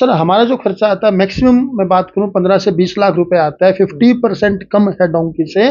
Sir हमारा जो खर्चा आता है मैक्सिमम मैं बात करूं 15 से 20 लाख रुपए आता है। 50% कम है डोंकी से।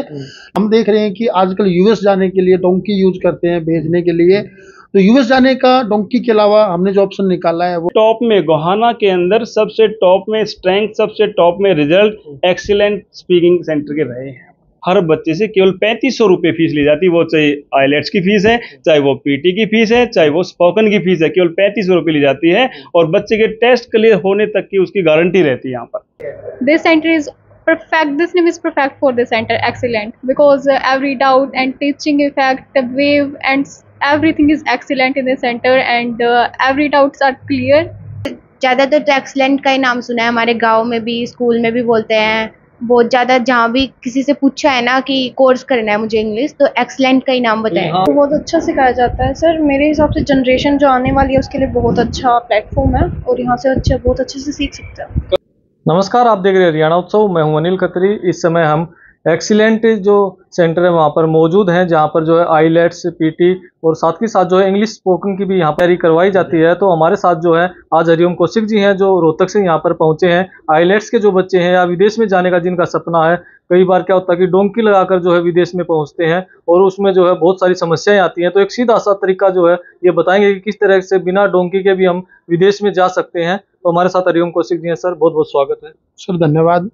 हम देख रहे हैं कि आजकल यूएस जाने के लिए डोंकी यूज करते हैं भेजने के लिए। तो यूएस जाने का डोंकी के अलावा हमने जो ऑप्शन निकाला है वो टॉप में गोहाना के अंदर सबसे टॉप में स्ट्रेंथ, सबसे टॉप में रिजल्ट एक्सीलेंट स्पीकिंग सेंटर के रहे हैं। हर बच्चे से केवल 3500 रुपये फीस ली जाती है। वो चाहे आईलेट्स की फीस है, चाहे वो पीटी की फीस है, चाहे वो स्पोकन की फीस है, केवल 3500 रुपये ली जाती है और बच्चे के टेस्ट क्लियर होने तक की उसकी गारंटी रहती है यहाँ पर। This center is perfect. This name is perfect for this center. Excellent, because every doubt and teaching effect, the wave and everything is excellent in the center, and every doubts are clear. ज़्यादातर तो excellent का ही नाम सुना है, हमारे गांव में भी स्कूल में भी बोलते हैं बहुत ज़्यादा। जहाँ भी किसी से पूछा है ना कि कोर्स करना है मुझे इंग्लिश, तो एक्सीलेंट का ही नाम बताया। बहुत अच्छा सिखाया जाता है सर। मेरे हिसाब से जनरेशन जो आने वाली है उसके लिए बहुत अच्छा प्लेटफॉर्म है और यहाँ से बहुत अच्छे से सीख सकते हैं। नमस्कार, आप देख रहे हैं हरियाणा उत्सव। मैं हूं अनिल खत्री। इस समय हम एक्सीलेंट जो सेंटर है वहाँ पर मौजूद हैं, जहाँ पर जो है आईलेट्स, पीटी और साथ ही साथ जो है इंग्लिश स्पोकन की भी यहाँ तैयारी करवाई जाती है। तो हमारे साथ जो है आज हरिओम कौशिक जी हैं, जो रोहतक से यहाँ पर पहुँचे हैं। आईलेट्स के जो बच्चे हैं या विदेश में जाने का जिनका सपना है, कई बार क्या होता है कि डोंकी लगाकर जो है विदेश में पहुँचते हैं और उसमें जो है बहुत सारी समस्याएं आती हैं। तो एक सीधा सा तरीका जो है ये बताएंगे कि किस तरह से बिना डोंकी के भी हम विदेश में जा सकते हैं। तो हमारे साथ हरिओम कौशिक जी हैं। सर बहुत बहुत स्वागत है। सर धन्यवाद।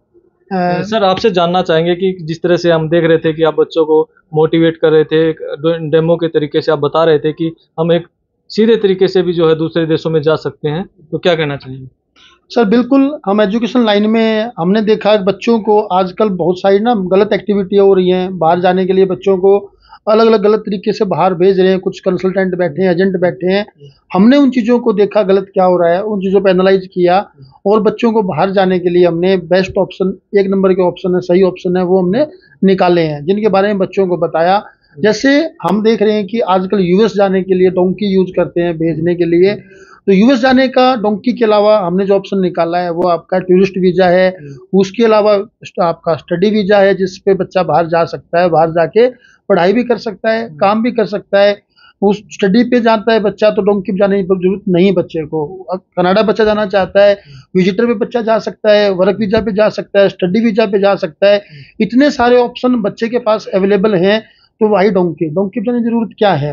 सर आपसे जानना चाहेंगे कि जिस तरह से हम देख रहे थे कि आप बच्चों को मोटिवेट कर रहे थे, एक डेमो के तरीके से आप बता रहे थे कि हम एक सीधे तरीके से भी जो है दूसरे देशों में जा सकते हैं, तो क्या कहना चाहिए? सर बिल्कुल, हम एजुकेशन लाइन में हमने देखा कि बच्चों को आजकल बहुत सारी ना गलत एक्टिविटी हो रही हैं। बाहर जाने के लिए बच्चों को अलग अलग गलत तरीके से बाहर भेज रहे हैं। कुछ कंसल्टेंट बैठे हैं, एजेंट बैठे हैं। हमने उन चीज़ों को देखा गलत क्या हो रहा है, उन चीज़ों पर एनालाइज किया और बच्चों को बाहर जाने के लिए हमने बेस्ट ऑप्शन, एक नंबर के ऑप्शन है, सही ऑप्शन है, वो हमने निकाले हैं, जिनके बारे में बच्चों को बताया। जैसे हम देख रहे हैं कि आजकल यूएस जाने के लिए डोंकी यूज करते हैं भेजने के लिए। तो यूएस जाने का डोंकी के अलावा हमने जो ऑप्शन निकाला है वो आपका टूरिस्ट वीज़ा है। उसके अलावा आपका स्टडी वीज़ा है, जिस पे बच्चा बाहर जा सकता है, बाहर जाके पढ़ाई भी कर सकता है, काम भी कर सकता है। उस स्टडी पे जाता है बच्चा तो डोंकी पे जाने की जरूरत नहीं है बच्चे को। कनाडा बच्चा जाना चाहता है, विजिटर पे बच्चा जा सकता है, वर्क वीज़ा पे जा सकता है, स्टडी वीज़ा पे जा सकता है। इतने सारे ऑप्शन बच्चे के पास अवेलेबल हैं। तो भाई डोंकी पे जाने की जरूरत क्या है?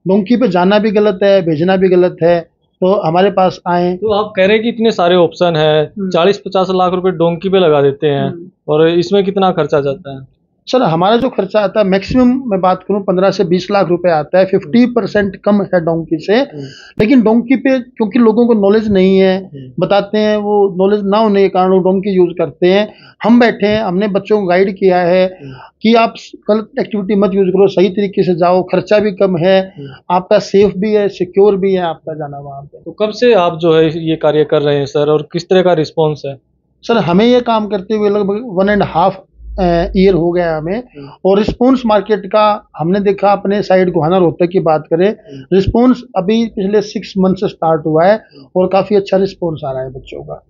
डोंकी पे जाना भी गलत है, भेजना भी गलत है। तो हमारे पास आए। तो आप कह रहे हैं कि इतने सारे ऑप्शन है, 40-50 लाख रुपए डोंकी पे लगा देते हैं और इसमें कितना खर्चा जाता है? सर हमारा जो खर्चा आता है मैक्सिमम मैं बात करूं 15 से 20 लाख रुपए आता है। 50% कम है डोंकी से। लेकिन डोंकी पे क्योंकि लोगों को नॉलेज नहीं है, बताते हैं, वो नॉलेज ना होने के कारण वो डोंकी यूज करते हैं। हम बैठे हैं, हमने बच्चों को गाइड किया है कि आप गलत एक्टिविटी मत यूज करो, सही तरीके से जाओ, खर्चा भी कम है, आपका सेफ भी है, सिक्योर भी है आपका जाना वहाँ पे। तो कब से आप जो है ये कार्य कर रहे हैं सर, और किस तरह का रिस्पॉन्स है? सर हमें ये काम करते हुए लगभग 1.5 ईयर हो गया हमें। और रिस्पॉन्स मार्केट का हमने देखा, अपने साइड गोहाना रोहतक की बात करें, रिस्पॉन्स अभी पिछले 6 मंथ से स्टार्ट हुआ है और काफ़ी अच्छा रिस्पॉन्स आ रहा है बच्चों का।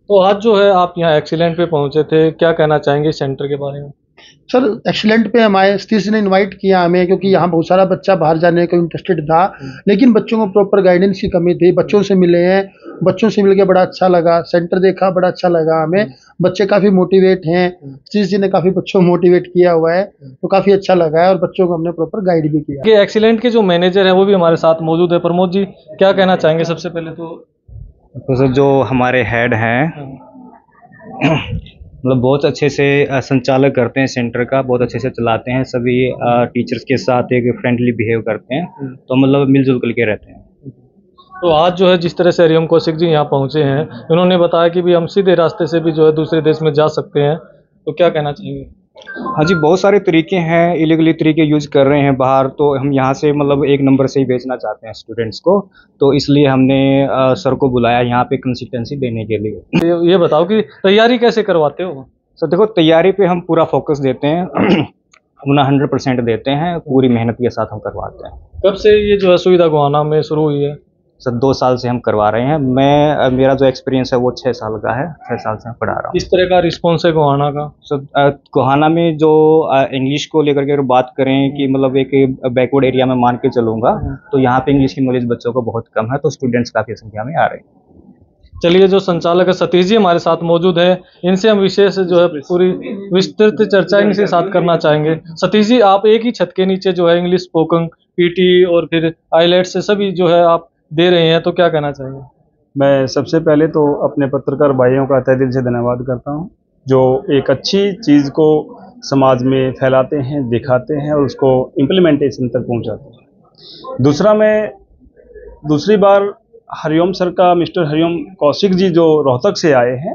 तो आज जो है आप यहाँ एक्सीलेंट पे पहुँचे थे, क्या कहना चाहेंगे सेंटर के बारे में? सर एक्सीलेंट पे हमारे सतीश ने इनवाइट किया हमें, क्योंकि यहाँ बहुत सारा बच्चा बाहर जाने को इंटरेस्टेड था, लेकिन बच्चों को प्रॉपर गाइडेंस की कमी थी। बच्चों से मिले हैं, बच्चों से मिलकर बड़ा अच्छा लगा, सेंटर देखा बड़ा अच्छा लगा हमें। बच्चे काफ़ी मोटिवेट हैं, सतीश जी ने काफ़ी बच्चों को मोटिवेट किया हुआ है, तो काफ़ी अच्छा लगा है और बच्चों को हमने प्रॉपर गाइड भी किया। ये एक्सीलेंट के जो मैनेजर है वो भी हमारे साथ मौजूद है। प्रमोद जी क्या कहना चाहेंगे? सबसे पहले तो सर जो हमारे हेड हैं मतलब बहुत अच्छे से संचालक करते हैं सेंटर का, बहुत अच्छे से चलाते हैं। सभी टीचर्स के साथ एक फ्रेंडली बिहेव करते हैं, तो मतलब मिलजुल करके रहते हैं। तो आज जो है जिस तरह से हरिओम कौशिक जी यहाँ पहुँचे हैं, उन्होंने बताया कि भी हम सीधे रास्ते से भी जो है दूसरे देश में जा सकते हैं, तो क्या कहना चाहेंगे? हाँ जी, बहुत सारे तरीके हैं, इलीगली तरीके यूज कर रहे हैं बाहर, तो हम यहाँ से मतलब एक नंबर से ही भेजना चाहते हैं स्टूडेंट्स को, तो इसलिए हमने सर को बुलाया यहाँ पे कंसिस्टेंसी देने के लिए। ये बताओ कि तैयारी कैसे करवाते हो? सर देखो, तैयारी पे हम पूरा फोकस देते हैं अपना 100% देते हैं, पूरी मेहनत के साथ हम करवाते हैं। कब से ये जो है सुविधा गोहाना में शुरू हुई है? सर 2 साल से हम करवा रहे हैं। मेरा जो एक्सपीरियंस है वो 6 साल का है, 6 साल से मैं पढ़ा रहा हूँ। किस तरह का रिस्पॉन्स है गोहाना का? सर गोहाना में जो इंग्लिश को लेकर के अगर बात करें कि मतलब एक बैकवर्ड एरिया में मान के चलूँगा, तो यहाँ पे इंग्लिश की नॉलेज बच्चों को बहुत कम है, तो स्टूडेंट्स काफ़ी संख्या में आ रहे हैं। चलिए, जो संचालक है सतीश जी हमारे साथ मौजूद है, इनसे हम विशेष जो है पूरी विस्तृत चर्चा इनके साथ करना चाहेंगे। सतीश जी, आप एक ही छत के नीचे जो है इंग्लिश स्पोकन, पीटी और फिर आईलेट्स से सभी जो है आप दे रहे हैं, तो क्या कहना चाहेंगे? मैं सबसे पहले तो अपने पत्रकार भाइयों का तहे दिल से धन्यवाद करता हूं, जो एक अच्छी चीज़ को समाज में फैलाते हैं, दिखाते हैं और उसको इम्प्लीमेंटेशन तक पहुंचाते हैं। दूसरी बार हरिओम सर का, मिस्टर हरिओम कौशिक जी जो रोहतक से आए हैं,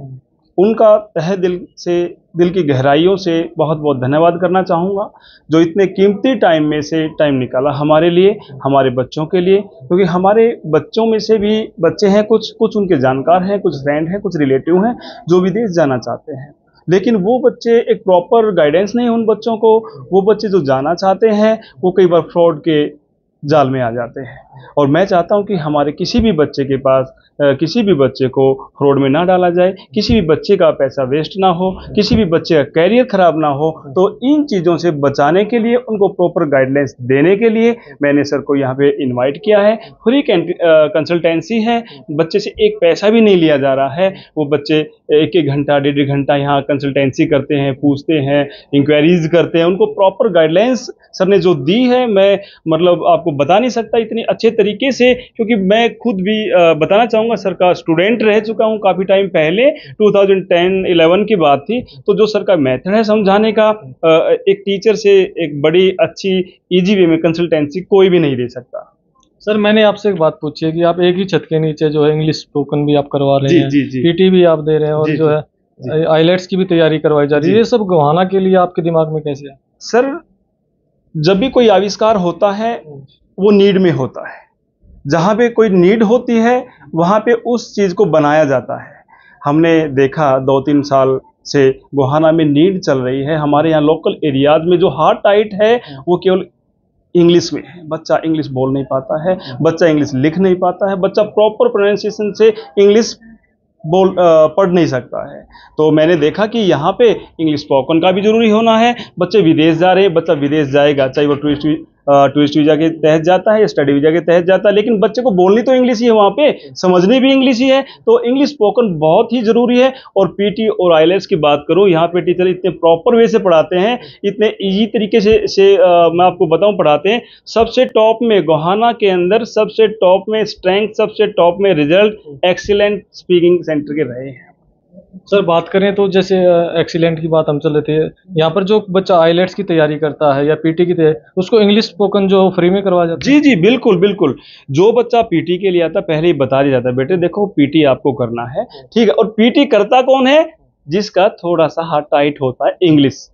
उनका तहे दिल की गहराइयों से बहुत बहुत धन्यवाद करना चाहूँगा, जो इतने कीमती टाइम में से टाइम निकाला हमारे लिए, हमारे बच्चों के लिए। क्योंकि हमारे बच्चों में से भी बच्चे हैं, कुछ उनके जानकार हैं, कुछ फ्रेंड हैं, कुछ रिलेटिव हैं जो विदेश जाना चाहते हैं, लेकिन वो बच्चे एक प्रॉपर गाइडेंस नहीं है उन बच्चों को। वो बच्चे जो जाना चाहते हैं वो कई बार फ्रॉड के जाल में आ जाते हैं, और मैं चाहता हूं कि हमारे किसी भी बच्चे के पास किसी भी बच्चे को फ्रॉड में ना डाला जाए, किसी भी बच्चे का पैसा वेस्ट ना हो, किसी भी बच्चे का कैरियर खराब ना हो। तो इन चीज़ों से बचाने के लिए, उनको प्रॉपर गाइडलाइंस देने के लिए मैंने सर को यहाँ पे इनवाइट किया है। फ्री कंसल्टेंसी है, बच्चे से एक पैसा भी नहीं लिया जा रहा है। वो बच्चे एक घंटा, डेढ़ घंटा यहाँ कंसल्टेंसी करते हैं, पूछते हैं, इंक्वायरीज करते हैं। उनको प्रॉपर गाइडलाइंस सर ने जो दी है, मैं मतलब आपको बता नहीं सकता इतनी अच्छे तरीके से, क्योंकि मैं खुद भी बताना चाहूँगा, सर का स्टूडेंट रह चुका हूँ काफ़ी टाइम पहले। 2010-11 की बात थी। तो जो सर का मेथड है समझाने का, एक टीचर से एक बड़ी अच्छी इजी वे में कंसल्टेंसी कोई भी नहीं दे सकता। सर, मैंने आपसे एक बात पूछी है कि आप एक ही छत के नीचे जो है इंग्लिश स्पोकन भी आप करवा रहे हैं, पीटी भी आप दे रहे हैं, और जो है आईलेट्स की भी तैयारी करवाई जा रही है। ये सब गवाना के लिए आपके दिमाग में कैसे है? सर, जब भी कोई आविष्कार होता है वो नीड में होता है। जहाँ पे कोई नीड होती है वहाँ पे उस चीज़ को बनाया जाता है। हमने देखा 2-3 साल से गोहाना में नीड चल रही है। हमारे यहाँ लोकल एरियाज में जो हार्ट टाइट है वो केवल इंग्लिश में है। बच्चा इंग्लिश बोल नहीं पाता है, बच्चा इंग्लिश लिख नहीं पाता है, बच्चा प्रॉपर प्रोनाउंसिएशन से इंग्लिश पढ़ नहीं सकता है। तो मैंने देखा कि यहाँ पे इंग्लिश स्पोकन का भी जरूरी होना है। बच्चे विदेश जा रहे हैं, बच्चा विदेश जाएगा, चाहे वो टूरिस्ट वीज़ा के तहत जाता है या स्टडी वीज़ा के तहत जाता है, लेकिन बच्चे को बोलनी तो इंग्लिश ही है, वहाँ पे समझनी भी इंग्लिश ही है। तो इंग्लिश स्पोकन बहुत ही ज़रूरी है। और पीटी और आईलेट्स की बात करूँ, यहाँ पे टीचर इतने प्रॉपर वे से पढ़ाते हैं, इतने ईजी तरीके से मैं आपको बताऊँ पढ़ाते हैं। सबसे टॉप में गोहाना के अंदर सबसे टॉप में स्ट्रेंथ, सबसे टॉप में रिजल्ट एक्सीलेंट स्पीकिंग सेंटर के रहे हैं। सर, बात करें तो जैसे एक्सीलेंट की बात हम चल रहे थे, यहाँ पर जो बच्चा आईलेट्स की तैयारी करता है या पीटी की तैयारी, उसको इंग्लिश स्पोकन जो फ्री में करवाया जाता है? जी, बिल्कुल बिल्कुल। जो बच्चा पीटी के लिए आता है पहले ही बता दिया जाता है, बेटे देखो पीटी आपको करना है, ठीक है। और पीटी करता कौन है? जिसका थोड़ा सा हाथ टाइट होता है इंग्लिश,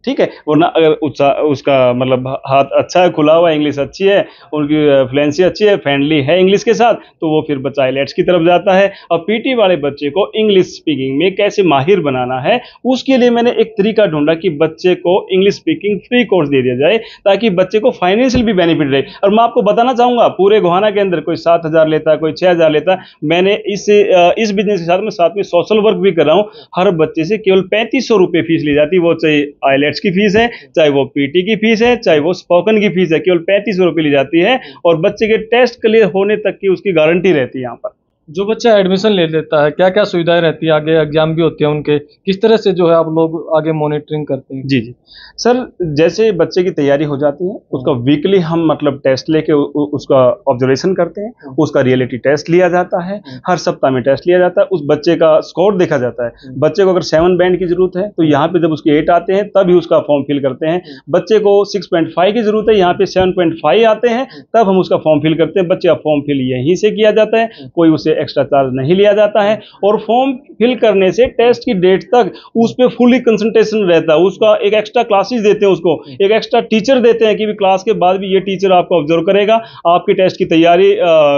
ठीक है। वरना अगर उसका मतलब हाथ अच्छा है, खुला हुआ, इंग्लिश अच्छी है, उनकी फ्लुएंसी अच्छी है, फ्रेंडली है इंग्लिश के साथ, तो वो फिर बच्चा आईलेट्स की तरफ जाता है। और पीटी वाले बच्चे को इंग्लिश स्पीकिंग में कैसे माहिर बनाना है, उसके लिए मैंने एक तरीका ढूंढा कि बच्चे को इंग्लिश स्पीकिंग फ्री कोर्स दे दिया जाए, ताकि बच्चे को फाइनेंशियल भी बेनिफिट रहे। और मैं आपको बताना चाहूँगा, पूरे गोहाना के अंदर कोई 7,000 लेता है, कोई 6,000 लेता है। मैंने इस बिजनेस के साथ में साथ में सोशल वर्क भी कर रहा हूँ। हर बच्चे से केवल 3500 रुपये फीस ली जाती है, वो चाहे आईलेट्स की फीस है, चाहे वो पीटी की फीस है, चाहे वो स्पोकन की फीस है, केवल 3500 रुपये ली जाती है। और बच्चे के टेस्ट क्लियर होने तक की उसकी गारंटी रहती है यहाँ पर। जो बच्चा एडमिशन ले लेता है, क्या क्या सुविधाएं रहती है? आगे एग्जाम भी होते हैं उनके, किस तरह से जो है आप लोग आगे मॉनिटरिंग करते हैं? जी सर, जैसे बच्चे की तैयारी हो जाती है, उसका वीकली हम मतलब टेस्ट लेके उसका ऑब्जर्वेशन करते हैं, उसका रियलिटी टेस्ट लिया जाता है, हर सप्ताह में टेस्ट लिया जाता है, उस बच्चे का स्कोर देखा जाता है। बच्चे को अगर 7 बैंड की जरूरत है तो यहाँ पे जब उसके 8 आते हैं तब ही उसका फॉर्म फिल करते हैं। बच्चे को 6.5 की जरूरत है, यहाँ पे 7.5 आते हैं, तब हम उसका फॉर्म फिल करते हैं। बच्चे का फॉर्म फिल यहीं से किया जाता है, कोई उसे एक्स्ट्रा चार्ज नहीं लिया जाता है। और फॉर्म फिल करने से टेस्ट की डेट तक उस पर फुली कंसंट्रेशन रहता है। उसका एक एक्स्ट्रा क्लासेस देते हैं, उसको एक एक्स्ट्रा टीचर देते हैं कि क्लास के बाद भी ये टीचर आपको ऑब्जर्व करेगा, आपके टेस्ट की तैयारी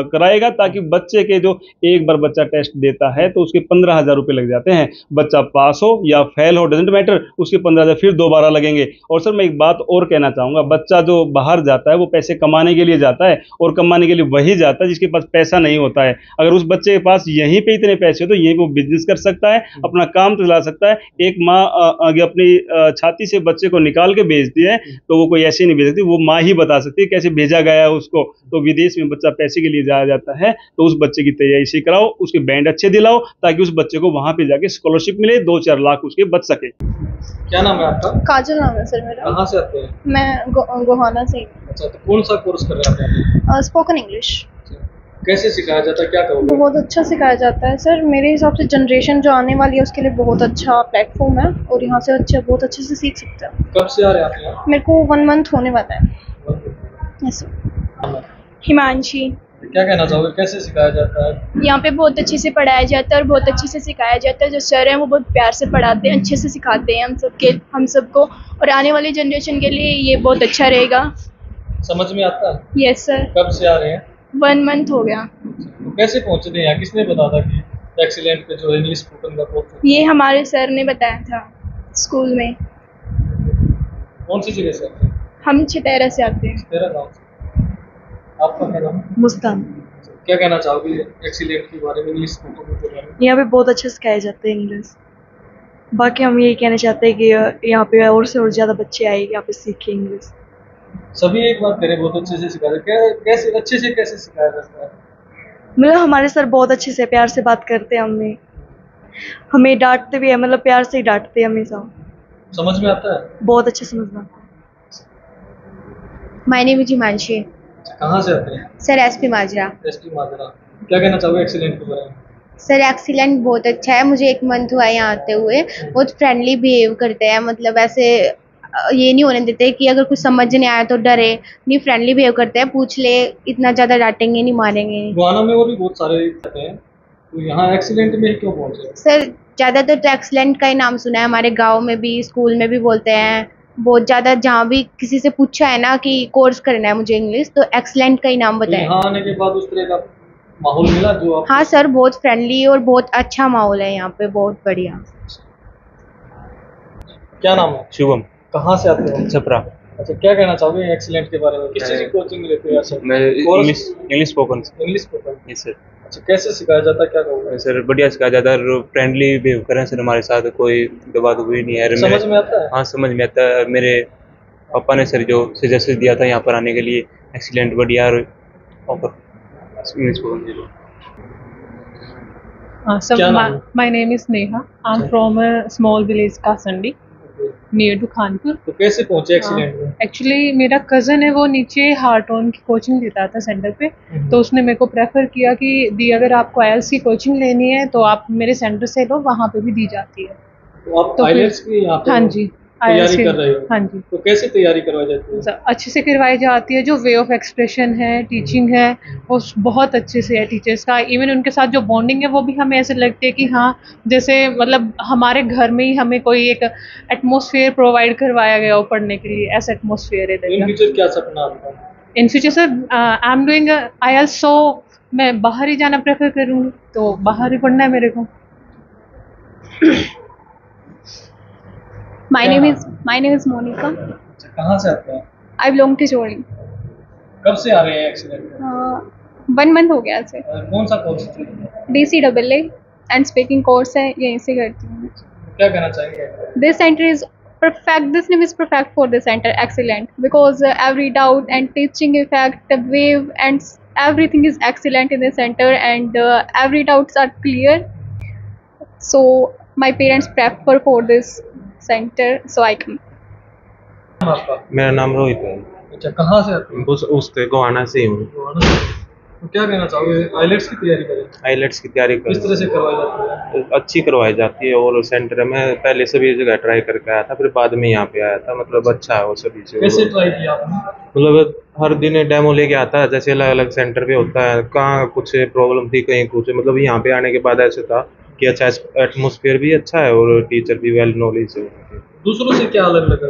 कराएगा, ताकि बच्चे के जो एक बार बच्चा टेस्ट देता है तो उसके 15,000 रुपये लग जाते हैं। बच्चा पास हो या फेल हो डजेंट मैटर, उसके 15,000 फिर दोबारा लगेंगे। और सर मैं एक बात और कहना चाहूँगा, बच्चा जो बाहर जाता है वो पैसे कमाने के लिए जाता है, और कमाने के लिए वही जाता है जिसके पास पैसा नहीं होता है। अगर उस बच्चे के पास यहीं पे इतने पैसे हो तो यहीं वो बिजनेस कर सकता है, अपना काम चला सकता है। एक माँ आगे अपनी छाती से बच्चे को निकाल के भेजती है तो वो कोई ऐसे नहीं भेज सकती, वो माँ ही बता सकती है कैसे भेजा गया है उसको। तो विदेश में बच्चा पैसे के लिए जाया जाता है तो उस बच्चे की तैयारी से कराओ, उसके बैंड अच्छे दिलाओ ताकि उस बच्चे को वहां पे जाके स्कॉलरशिप मिले, 2-4 लाख उसके बच सके। क्या नाम है आपका? काजल नाम है सर मेरा। कहाँ से आते हैं? मैं गोहाना से। अच्छा, तो कौन सा कोर्स कर रहे हैं आप? Spoken English. कैसे सिखाया जाता है, क्या कहोगे? बहुत अच्छा सिखाया जाता है सर। मेरे हिसाब से जनरेशन जो आने वाली है उसके लिए बहुत अच्छा प्लेटफॉर्म है और यहाँ से बहुत अच्छे से सीख सकते हैं। कब से आ रहे हैं आप यहाँ? मेरे को 1 मंथ होने वाला है। Yes sir. हिमांशी। क्या कहना चाहोगे, कैसे सिखाया जाता है? यहाँ पे बहुत अच्छे से पढ़ाया जाता है और बहुत अच्छे से सिखाया जाता है। जो सर हैं वो बहुत प्यार से पढ़ाते हैं, अच्छे से सिखाते हैं हम सबको, और आने वाली जनरेशन के लिए ये बहुत अच्छा रहेगा। समझ में आता है? Yes sir. कब से आ रहे हैं? 1 मंथ हो गया। तो कैसे पहुंचे थे यहाँ, किसने बताया था कि एक्सीलेंट पे जो इंग्लिश स्पोकन का कोर्स है? ये हमारे सर ने बताया था स्कूल में। कौन सी जगह से आते हैं? हम छितेरा से आते हैं। तेरा गाँव से। आपका क्या नाम है? मुस्कान। क्या कहना चाहोगे एक्सीलेंट के बारे में, इंग्लिश स्पोकन के बारे में? यहाँ पे बहुत अच्छे सिखाया जाता है इंग्लिश। बाकी हम यही कहना चाहते हैं कि यहाँ पे और से और ज़्यादा बच्चे आए यहाँ पे सीखें इंग्लिश। सभी एक बात करें, बहुत अच्छे से सिखाया जाता है। कैसे अच्छे से कैसे सिखाया जाता है? मतलब हमारे सर बहुत अच्छे से प्यार से बात करते हैं, हमें डांटते भी है, मतलब प्यार से ही डांटते हैं हमेशा। समझ में आता है? बहुत अच्छे समझ में आता है। My name is Himanshi. कहाँ से आते हैं? सर एसपी माजरा। एसपी माजरा। क्या कहना चाहोगे एक्सीलेंट के बारे में? सर एक्सीलेंट बहुत अच्छा है, मुझे 1 मंथ हुआ है यहाँ आते हुए। बहुत फ्रेंडली बिहेव करते हैं, मतलब ऐसे ये नहीं होने देते कि अगर कुछ समझ नहीं आया तो डरे नहीं, फ्रेंडली बिहेव करते हैं, पूछ ले, इतना ज़्यादा डांटेंगे नहीं, मारेंगे। गोवाना में और भी बहुत सारे रहते हैं, तो यहाँ एक्सीलेंट में क्यों पहुँचे? सर ज़्यादातर तो एक्सीलेंट का ही नाम सुना है, हमारे गाँव में भी स्कूल में भी बोलते हैं बहुत ज़्यादा। जहाँ भी किसी से पूछा है ना कि कोर्स करना है मुझे इंग्लिश, तो एक्सीलेंट का ही नाम तो बताया। यहाँ आने के बाद उस तरह का माहौल मिला जो आप? हाँ सर, बहुत फ्रेंडली और बहुत अच्छा माहौल है यहाँ पे, बहुत बढ़िया। क्या नाम है? शुभम। कहाँ से आते हो? छपरा। अच्छा, क्या कहना चाहोगे एक्सीलेंट के बारे में? किस चीज़ की कोचिंग लेते हो सर? मैं English spoken. English spoken. Yes sir. अच्छा, कैसे सिखाया जाता है, क्या कहोगे? सर बढ़िया सिखाया जाता है, फ्रेंडली बिहेव करें सर हमारे साथ, कोई दबा दुबी नहीं है। समझ में आता है? हाँ समझ में आता है। मेरे पापा ने सर जो सजेशन दिया था यहाँ पर आने के लिए, एक्सीलेंट बढ़िया और English spoken. So my name is Neha. I'm from a small village Kasandi, near to Khanpur. तो कैसे पहुंचे एक्सीलेंट में? एक्चुअली मेरा कज़न है, वो नीचे हार्टोन की कोचिंग देता था सेंटर पे, तो उसने मेरे को प्रेफर किया कि दी अगर आपको आईएलटीएस की कोचिंग लेनी है तो आप मेरे सेंटर से लो, वहाँ पे भी दी जाती है। तो आप आईएलटीएस की यहाँ पे हाँ जी तैयारी कर रहे हो? हाँ जी। तो कैसे तैयारी करवाई जाती है? अच्छे से करवाई जाती है। जो वे ऑफ एक्सप्रेशन है, टीचिंग है, वो बहुत अच्छे से है टीचर्स का। इवन उनके साथ जो बॉन्डिंग है वो भी हमें ऐसे लगती है कि हाँ जैसे मतलब हमारे घर में ही हमें कोई एक एटमॉस्फेयर प्रोवाइड करवाया गया हो पढ़ने के लिए, ऐसा एटमॉस्फेयर है। इन फ्यूचर क्या सपना आपका? In future sir I am doing IELTS, so मैं बाहर ही जाना प्रेफर करूँगी, तो बाहर ही पढ़ना है मेरे को। My name is Monica. कहाँ से आते हैं? I belong to Choli. कब से आ रहे हैं एक्सीलेंट में? 1 मंथ हो गया इसे। कौन सा कोर्स है? DCAA एंड स्पीकिंग कोर्स है, यहीं से करती हूँ। क्या कहना चाहेंगे? This center is perfect. This name is perfect for this center. Excellent, because every doubt and teaching effect, wave and everything is excellent in the center, and every doubts are clear. So my parents prefer for this center, so I come. मेरा नाम रोहित है। अच्छा, कहाँ से आते हैं? उसके गोवाना से ही हूँ। तो क्या कहना चाहोगे आईलेट्स की तैयारी करें? आईलेट्स की तैयारी किस तरह से करवाई जाती है? अच्छी करवाई जाती है, और सेंटर में पहले सभी जगह ट्राई करके आया था, फिर बाद में यहाँ पे आया था। मतलब अच्छा है वो सभी से। कैसे ट्राई किया आपने? मतलब हर दिन डेमो लेके आता है, जैसे अलग अलग सेंटर पे होता है, कहाँ कुछ प्रॉब्लम थी कहीं कुछ, मतलब यहाँ पे आने के बाद ऐसा था कि अच्छा एटमॉस्फेयर भी अच्छा है और टीचर भी वेल नॉलेज है। दूसरों से क्या अलग लगा?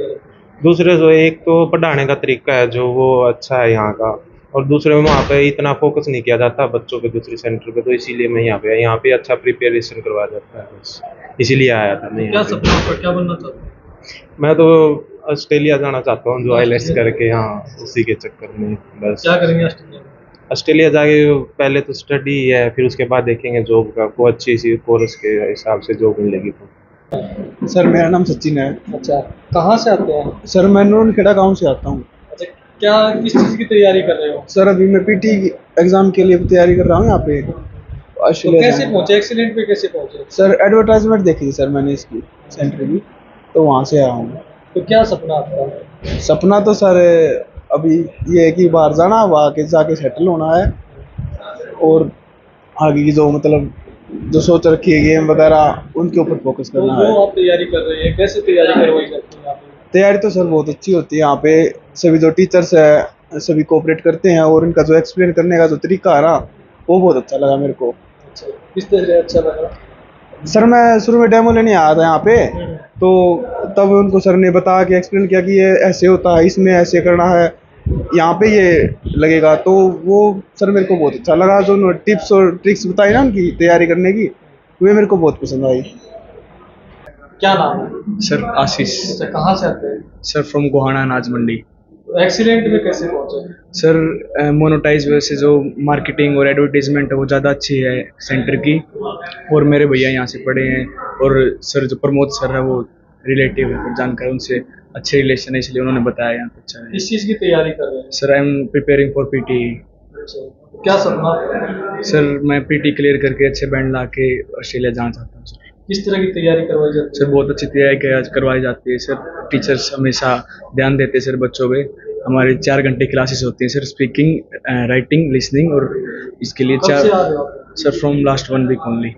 दूसरे से एक तो पढ़ाने का तरीका है जो वो अच्छा है यहाँ का, और दूसरे में वहाँ पे इतना फोकस नहीं किया जाता बच्चों पे दूसरे सेंटर पे, तो इसीलिए मैं यहाँ पे अच्छा प्रिपरेशन करवाया जाता है, बस इसीलिए आया था मैं। क्या सपना आपका, क्या बनना चाहते हैं? मैं तो ऑस्ट्रेलिया जाना चाहता हूँ, जो आईलेट्स करके, हाँ उसी के चक्कर में बस। क्या करेंगे ऑस्ट्रेलिया में? ऑस्ट्रेलिया जाके पहले तो स्टडी है, फिर उसके बाद देखेंगे जॉब का, कोई अच्छी सी कोर्स के हिसाब से जॉब मिलेगी तो। सर मेरा नाम सचिन है। अच्छा, कहाँ से आते हैं? सर मैं नूरखेड़ा गांव से आता हूँ। अच्छा, क्या किस चीज़ की तैयारी कर रहे हो? सर अभी मैं पीटी एग्जाम के लिए तैयारी कर रहा हूँ यहाँ पे तो ऑस्ट्रेलिया कैसे जाने। पहुंचे, एक्सीलेंट पे कैसे पहुंचे? सर एडवर्टाइजमेंट देखी थी सर मैंने इसकी सेंटर की, तो वहाँ से आया हूँ। तो क्या सपना आपका? सपना तो सर अभी ये है कि बाहर जाना, वहाँ के जाके सेटल होना है, और आगे की जो मतलब जो सोच रखी है गेम वगैरह उनके ऊपर फोकस तो करना जो है। आप तैयारी कर रहे हैं, कैसे तैयारी करवाई जाती है यहाँ पे? तैयारी तो सर बहुत अच्छी होती है यहाँ पे, सभी जो टीचर्स है सभी कोऑपरेट करते हैं, और इनका जो एक्सप्लेन करने का जो तरीका है ना वो बहुत अच्छा लगा मेरे को। अच्छा, किस तरह से अच्छा लगा? सर मैं शुरू में डेमो लेने आया था यहाँ पे, तो तब उनको सर ने बता के एक्सप्लेन किया कि ये ऐसे होता है, इसमें ऐसे करना है, यहाँ पे ये लगेगा, तो वो सर मेरे को बहुत अच्छा लगा। जो टिप्स और ट्रिक्स बताई ना उनकी तैयारी करने की, वे मेरे को बहुत पसंद आई। क्या नाम है? सर आशीष। अच्छा, कहाँ से आते हैं? सर फ्रॉम गोहाना अनाज मंडी। तो एक्सीलेंट में कैसे पहुंचे? सर मोनेटाइज वजह से जो मार्केटिंग और एडवर्टीजमेंट है वो ज़्यादा अच्छी है सेंटर की, और मेरे भैया यहाँ से पढ़े हैं, और सर जो प्रमोद सर है वो रिलेटिव है, फिर जानकर उनसे अच्छे रिलेशन है, इसलिए उन्होंने बताया यहाँ पे अच्छा है। किस चीज़ की तैयारी कर रहे हैं? Sir I am preparing for PT. अच्छा, क्या सपना आपका? सर मैं पीटी क्लियर करके अच्छे बैंड ला के ऑस्ट्रेलिया जाना चाहता हूँ सर। किस तरह की तैयारी करवाई जाती है? सर बहुत अच्छी तैयारी करवाई जाती है सर, टीचर्स हमेशा ध्यान देते हैं सर बच्चों पे। हमारे 4 घंटे क्लासेस होती हैं सर, स्पीकिंग, राइटिंग, लिसनिंग, और इसके लिए कब से आ रहे हो आप? Sir from last 1 week only.